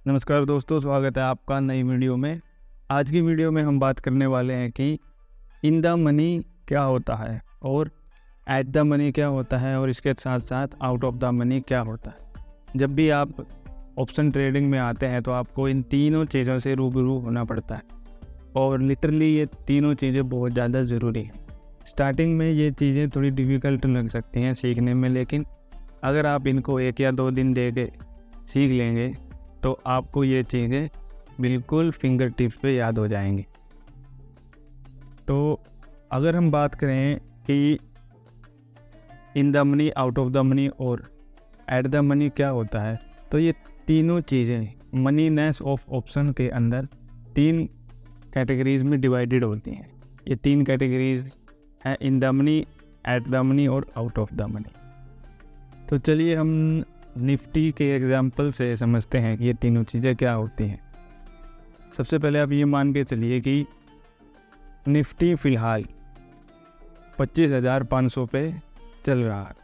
नमस्कार दोस्तों, स्वागत है आपका नई वीडियो में। आज की वीडियो में हम बात करने वाले हैं कि इन द मनी क्या होता है और एट द मनी क्या होता है और इसके साथ साथ आउट ऑफ द मनी क्या होता है। जब भी आप ऑप्शन ट्रेडिंग में आते हैं तो आपको इन तीनों चीज़ों से रूबरू होना पड़ता है और लिटरली ये तीनों चीज़ें बहुत ज़्यादा ज़रूरी हैं। स्टार्टिंग में ये चीज़ें थोड़ी डिफ़िकल्ट लग सकती हैं सीखने में, लेकिन अगर आप इनको 1 या 2 दिन दे के सीख लेंगे तो आपको ये चीज़ें बिल्कुल फिंगर टिप्स पे याद हो जाएंगी। तो अगर हम बात करें कि in the money, out of the money और एट द मनी क्या होता है, तो ये तीनों चीज़ें मनीनेस ऑफ ऑप्शन के अंदर 3 कैटेगरीज में डिवाइडेड होती हैं। ये 3 कैटेगरीज हैं, in the money, at the money और आउट ऑफ द मनी। तो चलिए हम निफ्टी के एग्जाम्पल से समझते हैं कि ये तीनों चीज़ें क्या होती हैं। सबसे पहले आप ये मान के चलिए कि निफ्टी फ़िलहाल 25,500 पे चल रहा है,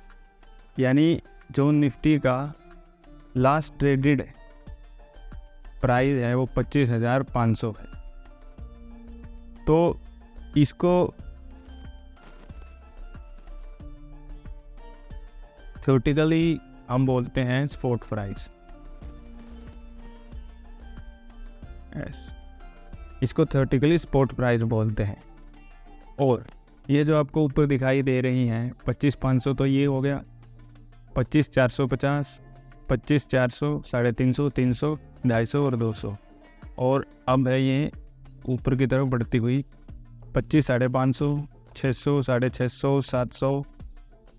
यानी जो निफ्टी का लास्ट ट्रेडेड प्राइस है वो 25,500 है। तो इसको थ्योरेटिकली हम बोलते हैं स्पॉट प्राइस। इसको थ्योरेटिकली स्पॉट प्राइस बोलते हैं। और ये जो आपको ऊपर दिखाई दे रही हैं 25,500, तो ये हो गया 25,450, 25,400, 350, 300, 250 और 200। और अब है ये ऊपर की तरफ बढ़ती हुई 25,550, 600, 650, 700,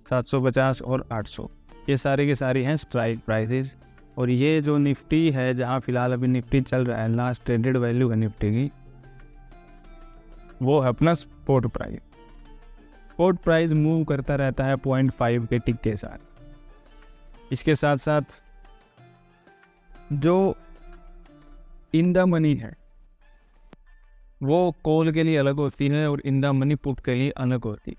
750 और 800। ये सारे के सारे हैं स्ट्राइक प्राइसेस। और ये जो निफ्टी है, जहाँ फ़िलहाल अभी निफ्टी चल रहा है, लास्ट ट्रेडेड वैल्यू है निफ्टी की, वो है अपना spot price. Spot price move करता रहता है 0.5 के टिक के साथ। इसके साथ साथ जो इन द मनी है वो कॉल के लिए अलग होती है और इन द मनी पुट के लिए अलग होती है।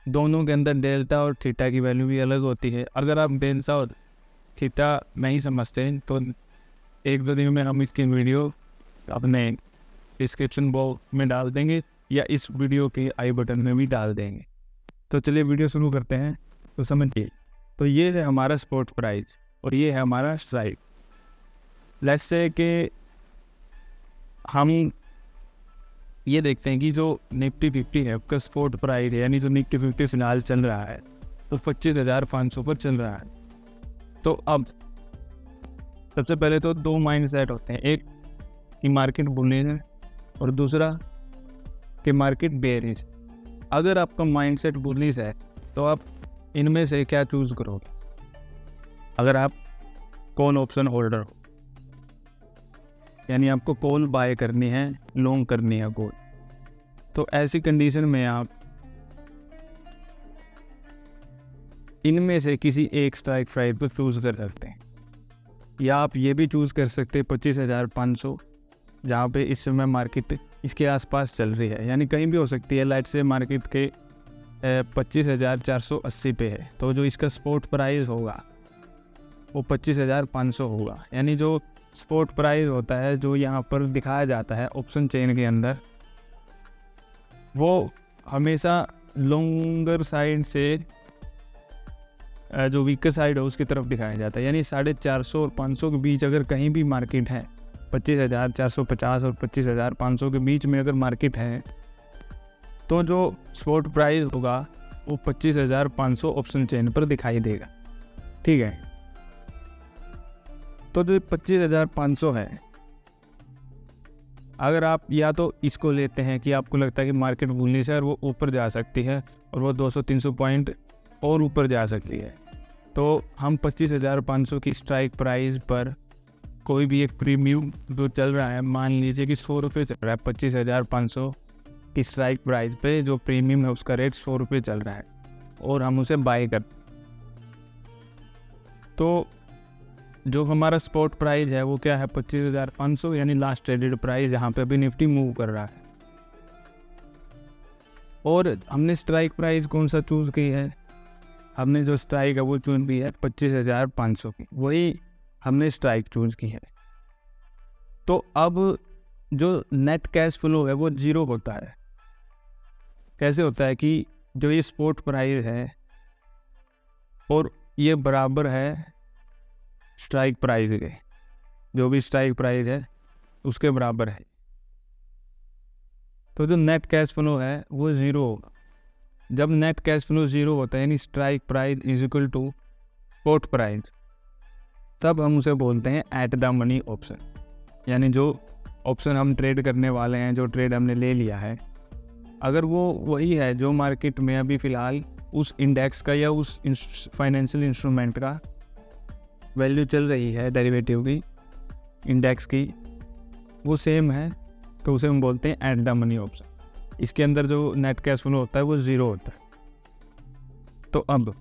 दोनों के अंदर डेल्टा और थीटा की वैल्यू भी अलग होती है। अगर आप डेल्टा और थीटा नहीं समझते हैं तो 1-2 दिन में हम इसकी वीडियो अपने डिस्क्रिप्शन बॉक्स में डाल देंगे या इस वीडियो के आई बटन में भी डाल देंगे। तो चलिए वीडियो शुरू करते हैं। तो समझिए, तो ये है हमारा स्पॉट प्राइस और ये है हमारा स्ट्राइक। लेट्स से कि हम ये देखते हैं कि जो निफ्टी 50 है उसका स्पॉट प्राइस है, यानी जो निफ्टी 50 फिलहाल चल रहा है तो 25,500 पर चल रहा है। तो अब सबसे पहले तो 2 माइंड सेट होते हैं, एक कि मार्केट बुलिश है और दूसरा कि मार्केट बेयरिश। अगर आपका माइंड सेट बुलिश है तो आप इनमें से क्या चूज़ करोगे? अगर आप कॉल ऑप्शन होल्डर हो, यानी आपको कॉल बाय करनी है, लॉन्ग करनी है कॉल, तो ऐसी कंडीशन में आप इनमें से किसी एक स्ट्राइक प्राइस पर चूज़ कर सकते हैं। या आप ये भी चूज़ कर सकते हैं 25,500, जहाँ पे इस समय मार्केट इसके आसपास चल रही है, यानी कहीं भी हो सकती है। लाइट से मार्केट के 25,480 पे है, तो जो इसका स्पॉट प्राइस होगा वो 25,500 होगा। यानी जो स्पॉट प्राइस होता है जो यहाँ पर दिखाया जाता है ऑप्शन चेन के अंदर, वो हमेशा लॉन्गर साइड से जो वीकर साइड है उसकी तरफ दिखाया जाता है। यानी 450 और 500 के बीच अगर कहीं भी मार्केट है, 25,450 और 25,500 के बीच में अगर मार्केट है, तो जो स्पॉट प्राइस होगा वो 25,500 ऑप्शन चेन पर दिखाई देगा। ठीक है, तो जो 25,500 है, अगर आप या तो इसको लेते हैं कि आपको लगता है कि मार्केट बुलिश है और वो ऊपर जा सकती है और वो 200-300 पॉइंट और ऊपर जा सकती है, तो हम 25,500 की स्ट्राइक प्राइस पर कोई भी एक प्रीमियम जो चल रहा है, मान लीजिए कि 100 रुपये चल रहा है, 25,500 की स्ट्राइक प्राइस पे जो प्रीमियम है उसका रेट 100 रुपये चल रहा है और हम उसे बाय कर, तो जो हमारा स्पॉट प्राइस है वो क्या है 25,500, यानी लास्ट ट्रेडेड प्राइस जहाँ पे अभी निफ्टी मूव कर रहा है। और हमने स्ट्राइक प्राइस कौन सा चूज़ की है? हमने जो स्ट्राइक है वो चूज की है 25,500 की, वही हमने स्ट्राइक चूज की है। तो अब जो नेट कैश फ्लो है वो जीरो होता है। कैसे होता है कि जो ये स्पॉट प्राइस है और ये बराबर है स्ट्राइक प्राइस के, जो भी स्ट्राइक प्राइस है उसके बराबर है, तो जो नेट कैश फ्लो है वो ज़ीरो होगा। जब नेट कैश फ्लो ज़ीरो होता है यानी strike price is equal to spot price, तब हम उसे बोलते हैं एट द मनी ऑप्शन। यानी जो ऑप्शन हम ट्रेड करने वाले हैं, जो ट्रेड हमने ले लिया है, अगर वो वही है जो मार्केट में अभी फ़िलहाल उस इंडेक्स का या उस फाइनेंशियल इंस्ट्रूमेंट का वैल्यू चल रही है, डेरिवेटिव की, इंडेक्स की, वो सेम है, तो उसे हम बोलते हैं एट द मनी ऑप्शन। इसके अंदर जो नेट कैश फ्लो होता है वो ज़ीरो होता है। तो अब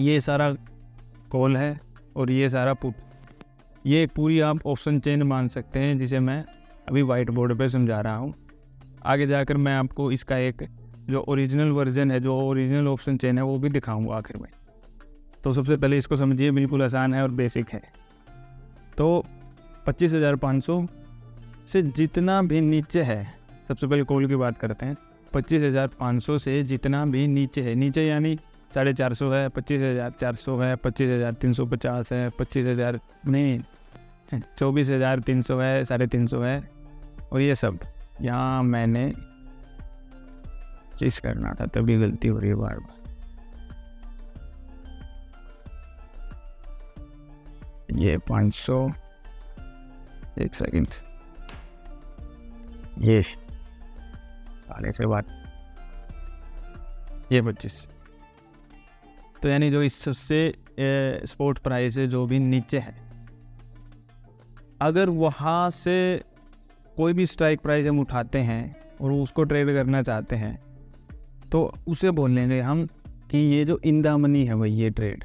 ये सारा कॉल है और ये सारा पुट, ये पूरी आप ऑप्शन चेन मान सकते हैं, जिसे मैं अभी वाइट बोर्ड पे समझा रहा हूँ। आगे जाकर मैं आपको इसका एक जो ओरिजिनल वर्जन है, जो ओरिजिनल ऑप्शन चेन है, वो भी दिखाऊंगा आखिर में। तो सबसे पहले इसको समझिए, बिल्कुल आसान है और बेसिक है। तो 25,500 से जितना भी नीचे है, सबसे पहले कॉल की बात करते हैं। 25,500 से जितना भी नीचे है, नीचे यानी 450 है, 25,400 है, 25,350 है, 25,000 नहीं 24,300 है, 350 है, और ये सब यहाँ मैंने चीज करना था, तभी गलती हो रही है बार बार। ये 500, एक सेकंड, ये आने से बात, ये 25। तो यानी जो इस सबसे स्पॉट प्राइस है जो भी नीचे है, अगर वहाँ से कोई भी स्ट्राइक प्राइस हम उठाते हैं और उसको ट्रेड करना चाहते हैं, तो उसे बोलेंगे हम कि ये जो इन द मनी है भाई, ये ट्रेड।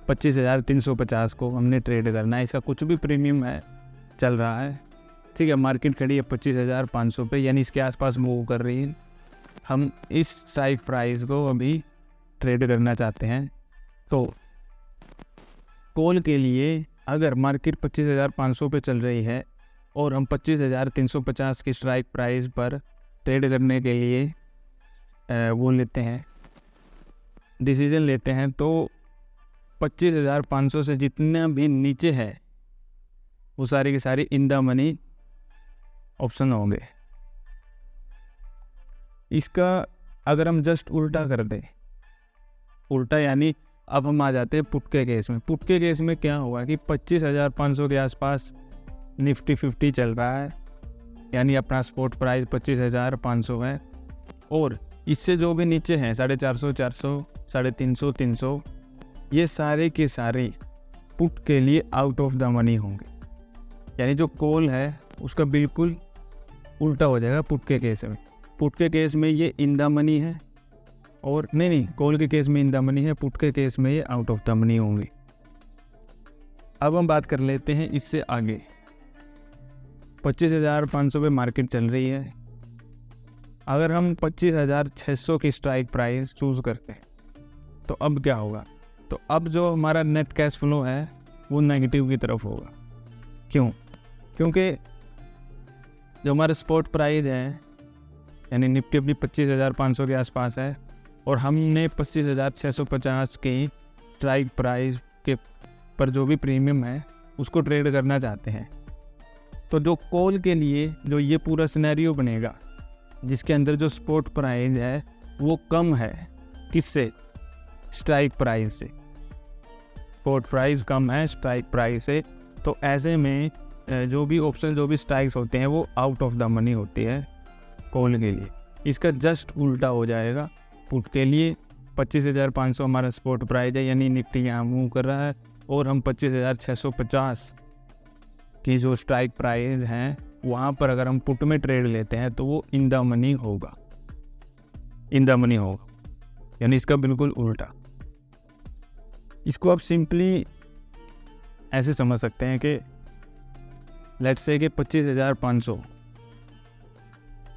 $25,350 को हमने ट्रेड करना है। इसका कुछ भी प्रीमियम है चल रहा है, ठीक है, मार्केट खड़ी है 25,500 पे, यानी इसके आसपास मूव कर रही है। हम इस स्ट्राइक प्राइस को अभी ट्रेड करना चाहते हैं। तो कॉल के लिए अगर मार्केट 25,500 पे चल रही है और हम 25,350 की स्ट्राइक प्राइस पर ट्रेड करने के लिए वो लेते हैं, डिसीजन लेते हैं, तो 25,500 से जितना भी नीचे है वो सारी की सारी इन द मनी ऑप्शन होंगे। इसका अगर हम जस्ट उल्टा कर दें, उल्टा यानी अब हम आ जाते हैं पुट के केस में। पुट के केस में क्या होगा कि 25,500 के आसपास निफ्टी 50 चल रहा है, यानी अपना स्पॉट प्राइस 25,500 है, और इससे जो भी नीचे हैं 450, 400, 350, 300, ये सारे के सारे पुट के लिए आउट ऑफ द मनी होंगे। यानी जो कॉल है उसका बिल्कुल उल्टा हो जाएगा पुट के केस में। पुट के केस में ये इन द मनी है, और नहीं, कॉल के केस में इन द मनी है, पुट के केस में ये आउट ऑफ द मनी होंगे। अब हम बात कर लेते हैं इससे आगे। 25,500 पे मार्केट चल रही है, अगर हम 25,600 की स्ट्राइक प्राइस चूज़ करते हैं तो अब क्या होगा? तो अब जो हमारा नेट कैश फ्लो है वो नेगेटिव की तरफ होगा। क्यों? क्योंकि जो हमारा स्पॉट प्राइस है, यानी निफ्टी अपनी 25,500 के आसपास है, और हमने 25,650 की स्ट्राइक प्राइस के पर जो भी प्रीमियम है उसको ट्रेड करना चाहते हैं। तो जो कॉल के लिए जो ये पूरा सिनेरियो बनेगा, जिसके अंदर जो स्पॉट प्राइस है वो कम है, किससे? स्ट्राइक प्राइस से। स्पॉट प्राइस कम है स्ट्राइक प्राइस से, तो ऐसे में जो भी ऑप्शन, जो भी स्ट्राइक्स होते हैं वो आउट ऑफ द मनी होती है कॉल के लिए। इसका जस्ट उल्टा हो जाएगा पुट के लिए। 25,500 हमारा स्पॉट प्राइस है, यानी निफ्टी यहाँ मूव कर रहा है, और हम 25,650 की जो स्ट्राइक प्राइस हैं वहाँ पर अगर हम पुट में ट्रेड लेते हैं तो वो इन द मनी होगा, इन द मनी होगा, यानी इसका बिल्कुल उल्टा। इसको आप सिंपली ऐसे समझ सकते हैं कि लेट्स से कि 25,500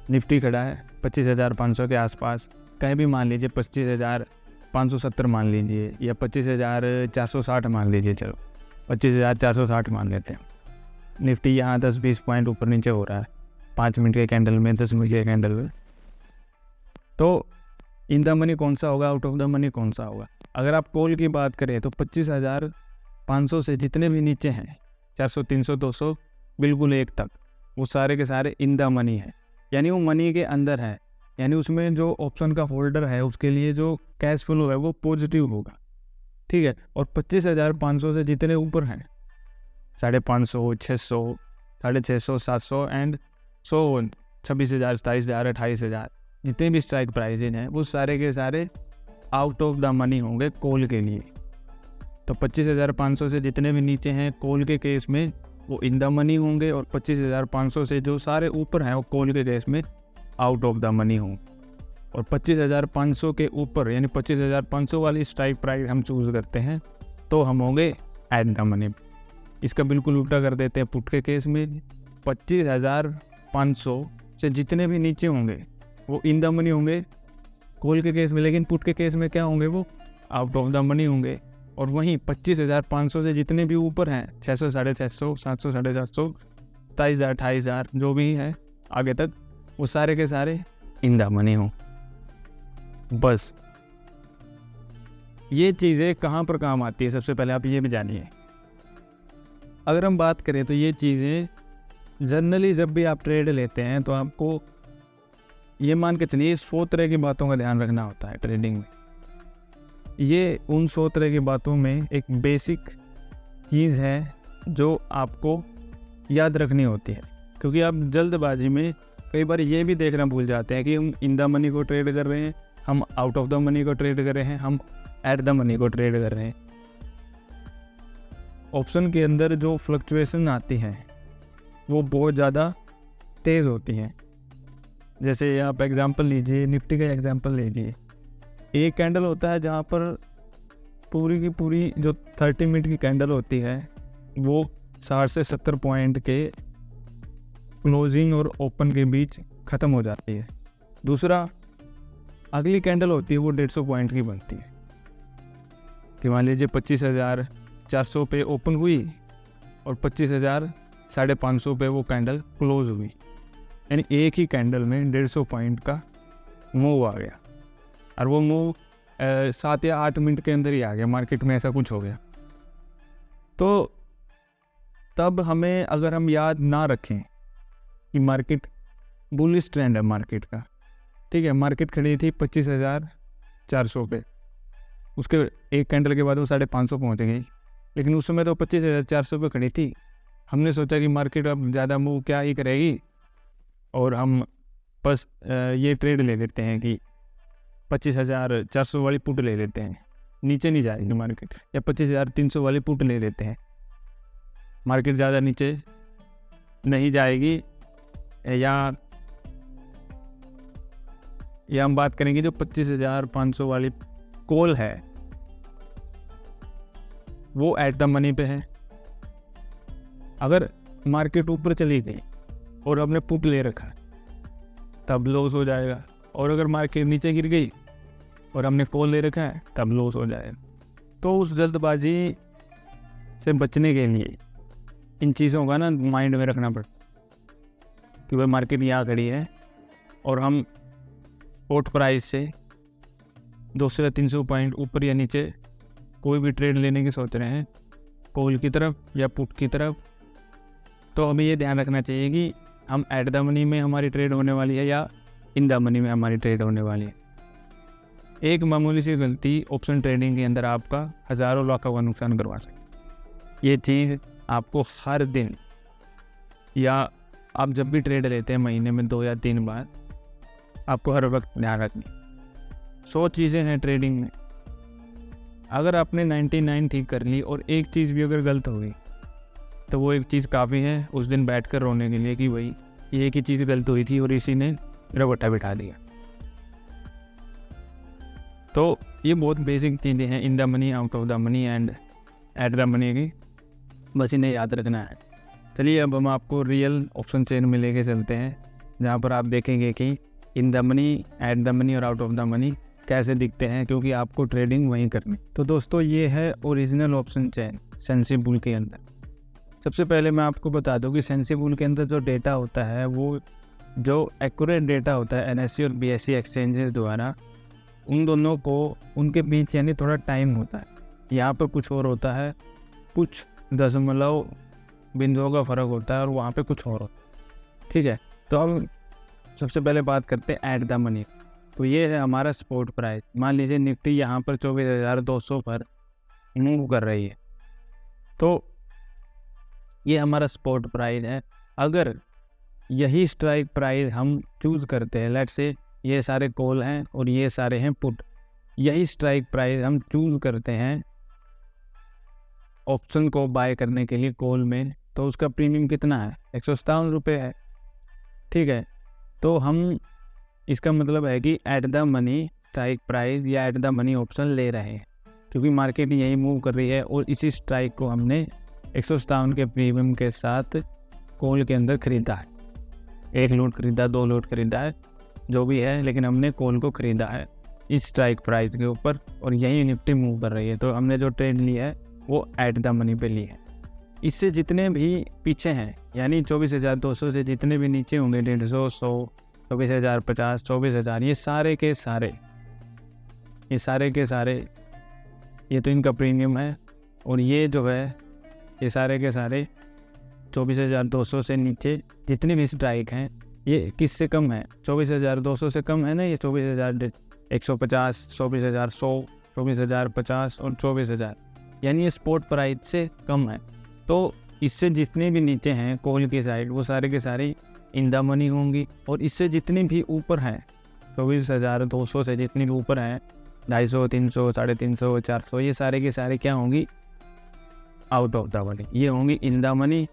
निफ्टी खड़ा है 25,500 के आसपास, कहीं भी मान लीजिए 25,570 मान लीजिए, या 25,460 मान लीजिए, चलो 25,460 मान लेते हैं। निफ्टी यहाँ 10-20 पॉइंट ऊपर नीचे हो रहा है 5 मिनट के कैंडल में, 10 मिनट के कैंडल में। तो इन द मनी कौन सा होगा, आउट ऑफ द मनी कौन सा होगा? अगर आप कॉल की बात करें तो 25,500 से जितने भी नीचे हैं 400, 300, 200 बिल्कुल एक तक, वो सारे के सारे इन द मनी है, यानी वो मनी के अंदर है, यानी उसमें जो ऑप्शन का होल्डर है उसके लिए जो कैश फ्लो है वो पॉजिटिव होगा, ठीक है। और 25,500 से जितने ऊपर हैं 550, 600, 650, 700 एंड 100, 26,000, 27,000, 28,000 जितने भी स्ट्राइक प्राइजेज हैं वो सारे के सारे आउट ऑफ द मनी होंगे कॉल के लिए। तो 25,500 से जितने भी नीचे हैं कॉल के केस में वो इन द मनी होंगे, और 25,500 से जो सारे ऊपर हैं वो कॉल के केस में आउट ऑफ द मनी होंगे। और 25,500 के ऊपर यानी 25,500 वाली स्ट्राइक प्राइस हम चूज़ करते हैं तो हम होंगे एट द मनी। इसका बिल्कुल उल्टा कर देते हैं पुट के केस में, 25,500 से जितने भी नीचे होंगे वो इन द मनी होंगे कॉल के केस में, लेकिन पुट के केस में क्या होंगे, वो आउट ऑफ द मनी होंगे। और वहीं 25,500 से जितने भी ऊपर हैं 600, 650, 700, 750, 27,000, 28,000 जो भी है आगे तक, वो सारे के सारे इन द मनी हों। बस ये चीज़ें कहाँ पर काम आती है, सबसे पहले आप ये भी जानिए। अगर हम बात करें तो ये चीज़ें जनरली जब भी आप ट्रेड लेते हैं तो आपको ये मान के चलिए 100 तरह की बातों का ध्यान रखना होता है ट्रेडिंग में। ये उन 100 तरह की बातों में एक बेसिक चीज़ है जो आपको याद रखनी होती है, क्योंकि आप जल्दबाजी में कई बार ये भी देखना भूल जाते हैं कि हम इन द मनी को ट्रेड कर रहे हैं, हम आउट ऑफ द मनी को ट्रेड कर रहे हैं, हम एट द मनी को ट्रेड कर रहे हैं। ऑप्शन के अंदर जो फ्लक्चुएशन आती हैं वो बहुत ज़्यादा तेज़ होती हैं। जैसे आप एग्जांपल लीजिए, निफ्टी का एग्जांपल लीजिए, एक कैंडल होता है जहाँ पर पूरी की पूरी जो 30 मिनट की कैंडल होती है वो 60 से 70 पॉइंट के क्लोजिंग और ओपन के बीच ख़त्म हो जाती है। दूसरा, अगली कैंडल होती है वो 150 पॉइंट की बनती है, कि मान लीजिए 25,400 पे ओपन हुई और 25,550 पे वो कैंडल क्लोज हुई, यानी एक ही कैंडल में 150 पॉइंट का मूव आ गया, और वो मूव 7 या 8 मिनट के अंदर ही आ गया, मार्केट में ऐसा कुछ हो गया। तो तब हमें, अगर हम याद ना रखें कि मार्केट बुलिश ट्रेंड है मार्केट का, ठीक है, मार्केट खड़ी थी 25,400 पे, उसके एक कैंडल के बाद वो 550 पहुँच गई, लेकिन उस समय तो 25,400 पे खड़ी थी। हमने सोचा कि मार्केट अब ज़्यादा मूव क्या ही करेगी, और हम बस ये ट्रेड ले लेते हैं कि 25,400 वाली पुट ले लेते हैं, नीचे नहीं जाएगी मार्केट, या 25,300 वाली पुट ले लेते हैं, मार्केट ज़्यादा नीचे नहीं जाएगी। या हम बात करेंगे जो 25,500 वाली कॉल है वो एट द मनी पे है। अगर मार्केट ऊपर चली गई और हमने पुट ले रखा तब लॉस हो जाएगा, और अगर मार्केट नीचे गिर गई और हमने कॉल ले रखा है तब लॉस हो जाएगा। तो उस जल्दबाजी से बचने के लिए इन चीज़ों का ना माइंड में रखना पड़ता कि भाई मार्केट यहाँ खड़ी है और हम स्पॉट प्राइस से 200 या 300 पॉइंट ऊपर या नीचे कोई भी ट्रेड लेने की सोच रहे हैं, कॉल की तरफ या पुट की तरफ, तो हमें ये ध्यान रखना चाहिए कि हम एट द मनी में हमारी ट्रेड होने वाली है या इन द मनी में हमारी ट्रेड होने वाली है। एक मामूली सी गलती ऑप्शन ट्रेडिंग के अंदर आपका हज़ारों लाखों का नुकसान करवा सकती है। ये चीज़ आपको हर दिन या आप जब भी ट्रेड लेते हैं महीने में 2 या 3 बार आपको हर वक्त ध्यान रखनी। 100 चीज़ें हैं ट्रेडिंग में, अगर आपने 99 ठीक कर ली और एक चीज़ भी अगर गलत हो गई तो वो एक चीज़ काफ़ी है उस दिन बैठ कर रोने के लिए कि भाई ये एक ही चीज़ गलत हुई थी और इसी ने मेरा बट्टा बिठा दिया। तो ये बहुत बेसिक चीज़ें हैं in the money, out of the money and at the money की, बस इन्हें याद रखना है। चलिए अब हम आपको रियल ऑप्शन चेन में लेके चलते हैं जहाँ पर आप देखेंगे कि in the money, at the money और आउट ऑफ द मनी कैसे दिखते हैं, क्योंकि आपको ट्रेडिंग वहीं करनी। तो दोस्तों ये है ओरिजिनल ऑप्शन चेन सेंसिबुल के अंदर। सबसे पहले मैं आपको बता दूं कि सेंसिबुल के अंदर जो डेटा होता है वो जो एक्यूरेट डेटा होता है NSE और BSE एक्सचेंजेस द्वारा, उन दोनों को उनके बीच यानी थोड़ा टाइम होता है। यहाँ पर कुछ और होता है, कुछ दशमलव बिंदुओं का फ़र्क होता है और वहाँ पे कुछ और होता है। ठीक है, तो हम सबसे पहले बात करते हैं एट द मनी। तो ये है हमारा स्पॉट प्राइस। मान लीजिए निफ्टी यहाँ पर 24,200 पर मूव कर रही है, तो ये हमारा स्पॉट प्राइस है। अगर यही स्ट्राइक प्राइस हम चूज़ करते हैं, लेट्स से ये सारे कॉल हैं और ये सारे हैं पुट, यही स्ट्राइक प्राइस हम चूज़ करते हैं ऑप्शन को बाय करने के लिए कॉल में, तो उसका प्रीमियम कितना है? 157 रुपये है। ठीक है, तो हम इसका मतलब है कि at the money strike price या एट द मनी ऑप्शन ले रहे हैं, क्योंकि मार्केट यही मूव कर रही है और इसी स्ट्राइक को हमने 157 के प्रीमियम के साथ कॉल के अंदर ख़रीदा है। 1 लोट ख़रीदा, 2 लोट ख़रीदा है, जो भी है, लेकिन हमने कॉल को ख़रीदा है इस स्ट्राइक प्राइस के ऊपर और यही निफ्टी मूव कर रही है। तो हमने जो ट्रेड ली है वो एट द मनी पे ली है। इससे जितने भी पीछे हैं, यानी 24,200 से जितने भी नीचे होंगे, 150, 100, 24,050, 24,000, ये सारे के सारे ये तो इनका प्रीमियम है। और ये जो है ये सारे के सारे 24,200 से नीचे जितने भी स्ट्राइक हैं, ये किससे कम है? 24,200 से कम है ना, ये 24,150, 24,100, 24,050 और 24,000, यानी ये स्पॉट प्राइस से कम है। तो इससे जितने भी नीचे हैं कॉल की साइड, वो सारे के सारे इन द मनी होंगी। और इससे जितने भी ऊपर हैं 24,200 से जितने भी ऊपर हैं, 250, 300, 350, 400, ये सारे के सारे क्या होंगी? Out of the money. ये होंगी इन द मनी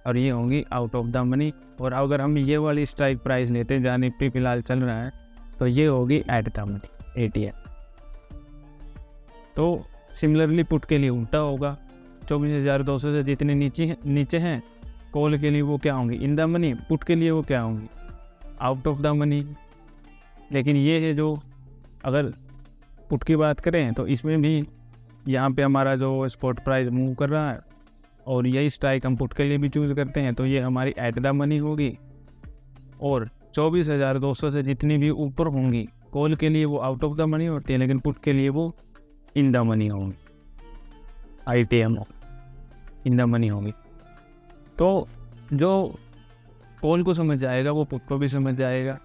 और ये होंगी आउट ऑफ द मनी। और अगर हम ये वाली स्ट्राइक प्राइस लेते हैं जहाँ निफ्टी फिलहाल चल रहा है, तो ये होगी एट द मनी, ATM। तो सिमिलरली पुट के लिए उल्टा होगा। 24,200 से जितने नीचे हैं कॉल के लिए वो क्या होंगी? In the money. पुट के लिए वो क्या होंगी? Out of the money. लेकिन ये है जो, अगर पुट की बात करें तो इसमें भी यहाँ पे हमारा जो स्पॉट प्राइस मूव कर रहा है और यही स्ट्राइक हम पुट के लिए भी चूज़ करते हैं, तो ये हमारी एट द मनी होगी। और 24,200 से जितनी भी ऊपर होंगी कॉल के लिए वो आउट ऑफ द मनी होती है, लेकिन पुट के लिए वो इन द मनी होंगी, ITM इन द मनी होंगी। तो जो कॉल को समझ जाएगा वो पुट को भी समझ जाएगा,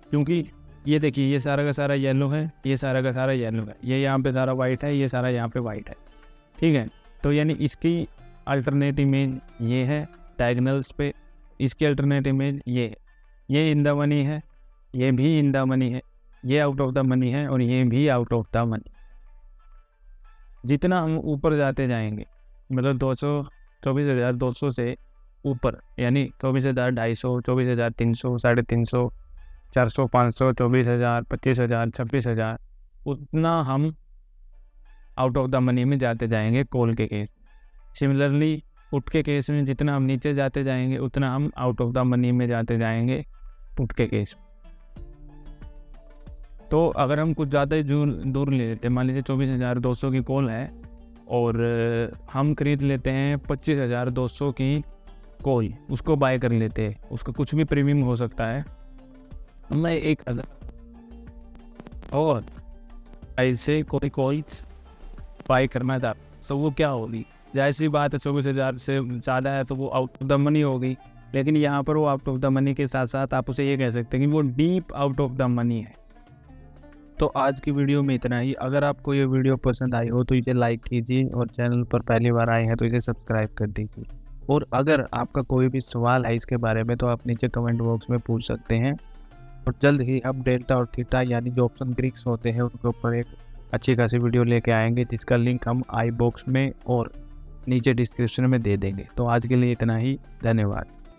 क्योंकि ये देखिए ये सारा का सारा येलो है, ये सारा का सारा येलो है, ये यहाँ पे सारा वाइट है, ये सारा यहाँ पे वाइट है। ठीक है, तो यानी इसकी अल्टरनेट इमेज ये है डायगोनल्स पे, इसकी अल्टरनेट इमेज ये है। ये इन द मनी है, ये भी इन द मनी है, ये आउट ऑफ द मनी है और ये भी आउट ऑफ द मनी। जितना हम ऊपर जाते जाएंगे, मतलब 24,200 से ऊपर, यानी 24,250, 24,300, 350, 400, 500, 24,000, 25,000, 26,000, उतना हम आउट ऑफ द मनी में जाते जाएंगे कॉल के केस। सिमिलरली पुट के केस में जितना हम नीचे जाते जाएंगे उतना हम आउट ऑफ द मनी में जाते जाएंगे पुट के केस। तो अगर हम कुछ ज़्यादा दूर ले लेते हैं, मान लीजिए 24,200 की कॉल है और हम खरीद लेते हैं 25,200 की कॉल, उसको बाय कर लेते हैं, उसका कुछ भी प्रीमियम हो सकता है। मैं एक और ऐसे कोई कॉल्स बाय करना था, तो वो क्या होगी? जैसी बात है 24,000 से ज़्यादा है तो वो आउट ऑफ द मनी होगी, लेकिन यहाँ पर वो आउट ऑफ द मनी के साथ साथ आप उसे ये कह सकते हैं कि वो deep out of the money है। तो आज की वीडियो में इतना ही। अगर आपको ये वीडियो पसंद आई हो तो इसे लाइक कीजिए और चैनल पर पहली बार आए हैं तो इसे सब्सक्राइब कर दीजिए। और अगर आपका कोई भी सवाल है इसके बारे में तो आप नीचे कमेंट बॉक्स में पूछ सकते हैं। और जल्द ही हम डेल्टा और थीटा यानी जो ऑप्शन ग्रीक्स होते हैं उनके ऊपर एक अच्छी खासी वीडियो लेके आएंगे, जिसका लिंक हम आई बॉक्स में और नीचे डिस्क्रिप्शन में दे देंगे। तो आज के लिए इतना ही, धन्यवाद।